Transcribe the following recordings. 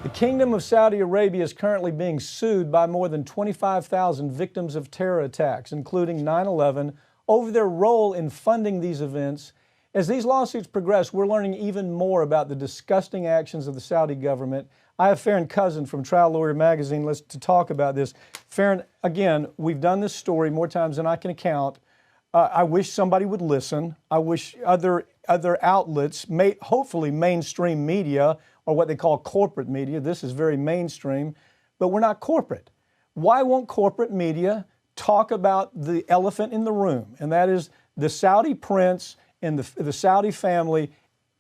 The Kingdom of Saudi Arabia is currently being sued by more than 25,000 victims of terror attacks, including 9/11, over their role in funding these events. As these lawsuits progress, we're learning even more about the disgusting actions of the Saudi government. I have Farron Cousin from Trial Lawyer Magazine to talk about this. Farron, again, we've done this story more times than I can count. I wish somebody would listen. I wish other outlets, hopefully mainstream media, or what they call corporate media. This is very mainstream, but we're not corporate. Why won't corporate media talk about the elephant in the room? And that is the Saudi prince and the Saudi family.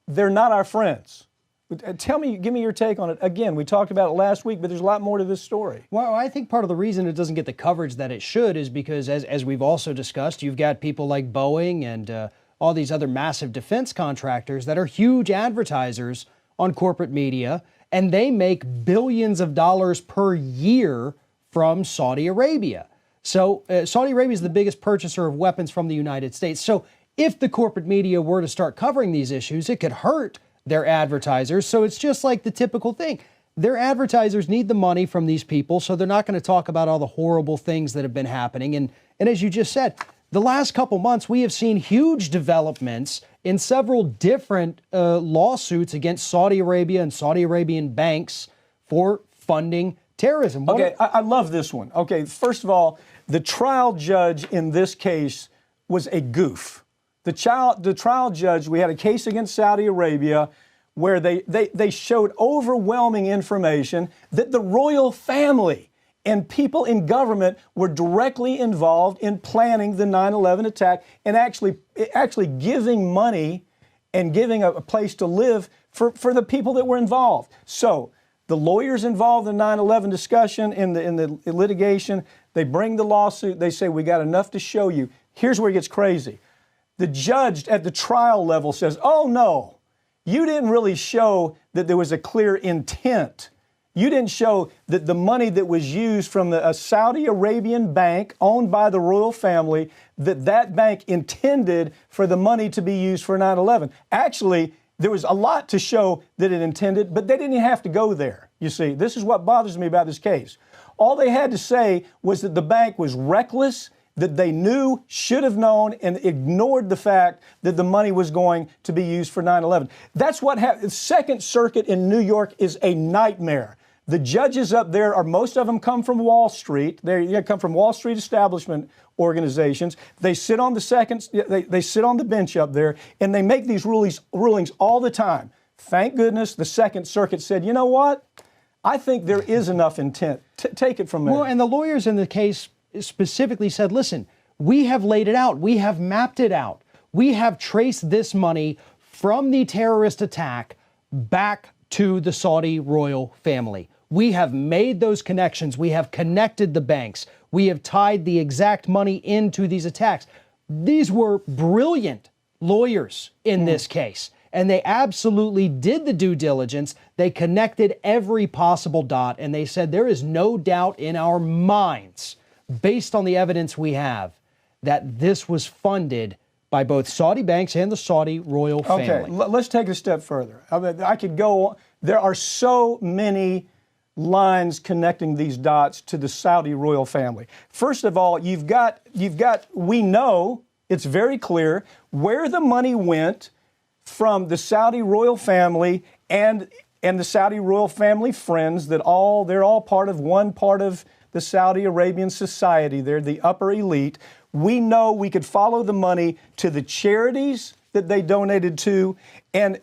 They're not our friends. Give me your take on it. Again, we talked about it last week, but there's a lot more to this story. Well, I think part of the reason it doesn't get the coverage that it should is because, as we've also discussed, you've got people like Boeing and all these other massive defense contractors that are huge advertisers on corporate media, and they make billions of dollars per year from Saudi Arabia. So Saudi Arabia is the biggest purchaser of weapons from the United States. So if the corporate media were to start covering these issues, it could hurt their advertisers. So it's just like the typical thing. Their advertisers need the money from these people, so they're not going to talk about all the horrible things that have been happening. And as you just said, the last couple months, we have seen huge developments in several different lawsuits against Saudi Arabia and Saudi Arabian banks for funding terrorism. Okay, I love this one. Okay, first of all, the trial judge in this case was a goof. The trial judge, we had a case against Saudi Arabia where they showed overwhelming information that the royal family and people in government were directly involved in planning the 9/11 attack and actually giving money and giving a place to live for the people that were involved. So the lawyers involved in the 9/11 discussion, in the litigation, they bring the lawsuit, they say, we got enough to show you. Here's where it gets crazy. The judge at the trial level says, oh no, you didn't really show that there was a clear intent. You didn't show that the money that was used from a Saudi Arabian bank owned by the royal family, that bank intended for the money to be used for 9/11. Actually, there was a lot to show that it intended, but they didn't even have to go there. You see, this is what bothers me about this case. All they had to say was that the bank was reckless, that they knew, should have known, and ignored the fact that the money was going to be used for 9/11. That's what happened. Second Circuit in New York is a nightmare. The judges up there most of them come from Wall Street. They come from Wall Street establishment organizations. They sit on they sit on the bench up there, and they make these rulings all the time. Thank goodness the Second Circuit said, you know what? I think there is enough intent. Take it from there. Well, and the lawyers in the case specifically said, listen, we have laid it out. We have mapped it out. We have traced this money from the terrorist attack back to the Saudi royal family. We have made those connections. We have connected the banks. We have tied the exact money into these attacks. These were brilliant lawyers in this case, and they absolutely did the due diligence. They connected every possible dot, and they said there is no doubt in our minds, based on the evidence we have, that this was funded by both Saudi banks and the Saudi royal family. Okay, let's take it a step further. I could go on. There are so many lines connecting these dots to the Saudi royal family. First of all, we know, it's very clear, where the money went from the Saudi royal family and the Saudi royal family friends they're all part of the Saudi Arabian society. They're the upper elite. We know we could follow the money to the charities that they donated to, and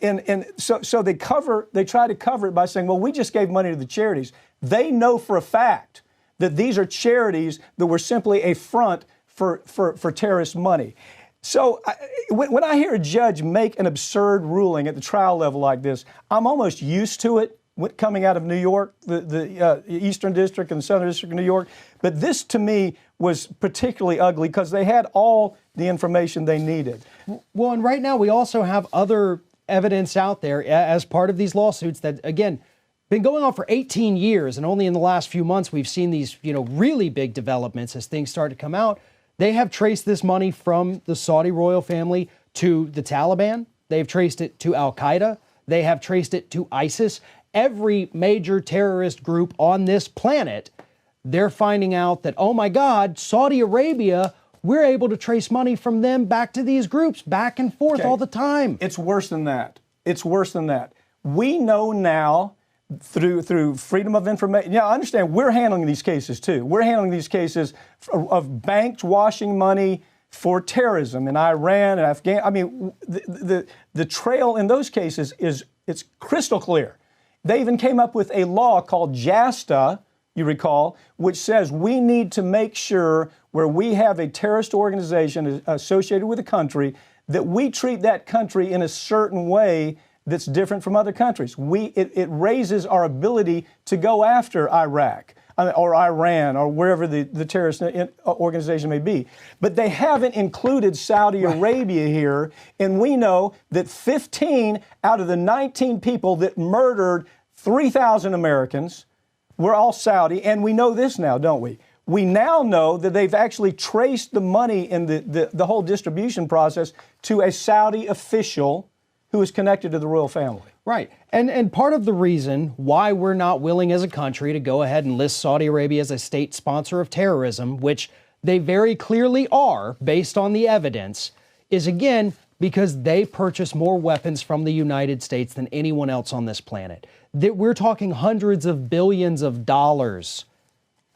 so they try to cover it by saying, well, we just gave money to the charities. They know for a fact that these are charities that were simply a front for terrorist money. So when I hear a judge make an absurd ruling at the trial level like this, I'm almost used to it coming out of New York, the Eastern District and the Southern District of New York. But this, to me, was particularly ugly because they had all the information they needed. Well, and right now we also have other evidence out there as part of these lawsuits that, again, been going on for 18 years, and only in the last few months we've seen these, really big developments as things start to come out. They have traced this money from the Saudi royal family to the Taliban. They've traced it to Al-Qaeda. They have traced it to ISIS. every major terrorist group on this planet, they're finding out that, oh my God, Saudi Arabia, we're able to trace money from them back to these groups, back and forth all the time. It's worse than that. It's worse than that. We know now through freedom of information. Yeah, I understand we're handling these cases too. We're handling these cases of banks washing money for terrorism in Iran and Afghanistan. I mean, the trail in those cases it's crystal clear. They even came up with a law called JASTA, you recall, which says we need to make sure where we have a terrorist organization associated with a country that we treat that country in a certain way that's different from other countries. It raises our ability to go after Iraq or Iran or wherever the terrorist organization may be. But they haven't included Saudi Arabia here, and we know that 15 out of the 19 people that murdered 3,000 Americans were all Saudi, and we know this now, don't we? We now know that they've actually traced the money in the whole distribution process to a Saudi official who is connected to the royal family. Right. And part of the reason why we're not willing as a country to go ahead and list Saudi Arabia as a state sponsor of terrorism, which they very clearly are based on the evidence, is again because they purchase more weapons from the United States than anyone else on this planet. That we're talking hundreds of billions of dollars.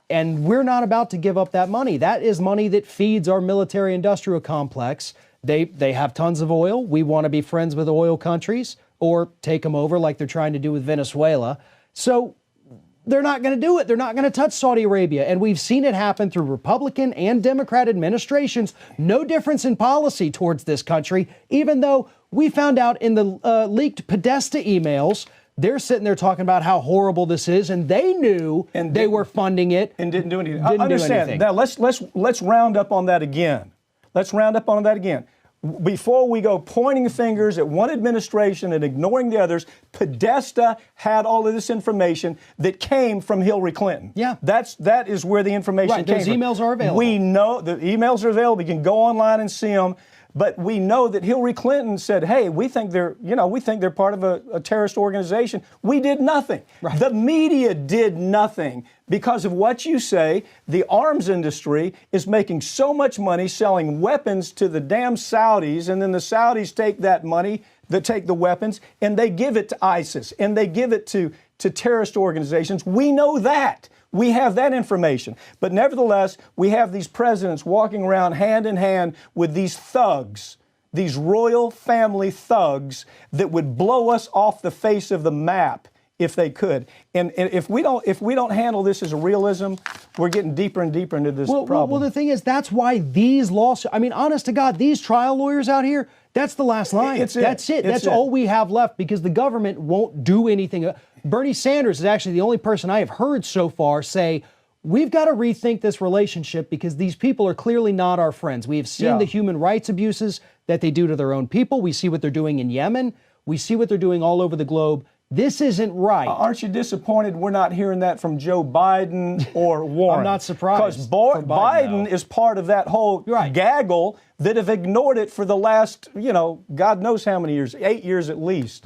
And we're not about to give up that money. That is money that feeds our military industrial complex. They have tons of oil. We want to be friends with oil countries or take them over like they're trying to do with Venezuela. So they're not going to do it. They're not going to touch Saudi Arabia. And we've seen it happen through Republican and Democrat administrations. No difference in policy towards this country, even though we found out in the leaked Podesta emails, they're sitting there talking about how horrible this is, and they knew and they were funding it and didn't do anything. I understand. Now let's round up on that again. Let's round up on that again. Before we go pointing fingers at one administration and ignoring the others, Podesta had all of this information that came from Hillary Clinton. Yeah. That is where the information came from. Those emails are available. We know the emails are available. You can go online and see them. But we know that Hillary Clinton said, hey, we think they're part of a terrorist organization. We did nothing. Right. The media did nothing because of what you say. The arms industry is making so much money selling weapons to the damn Saudis, and then the Saudis take that money, they take the weapons, and they give it to ISIS, and they give it to terrorist organizations. We know that. We have that information. But nevertheless, we have these presidents walking around hand in hand with these thugs, these royal family thugs that would blow us off the face of the map if they could. And if we don't handle this as a realism, we're getting deeper and deeper into this problem. Well, the thing is, that's why these lawsuits, I mean, honest to God, these trial lawyers out here, that's the last line. That's it. That's all we have left because the government won't do anything. Bernie Sanders is actually the only person I have heard so far say, we've got to rethink this relationship because these people are clearly not our friends. We have seen the human rights abuses that they do to their own people. We see what they're doing in Yemen. We see what they're doing all over the globe. This isn't right. Aren't you disappointed we're not hearing that from Joe Biden or Warren? I'm not surprised. Because Biden is part of that whole gaggle that have ignored it for the last, God knows how many years, 8 years at least.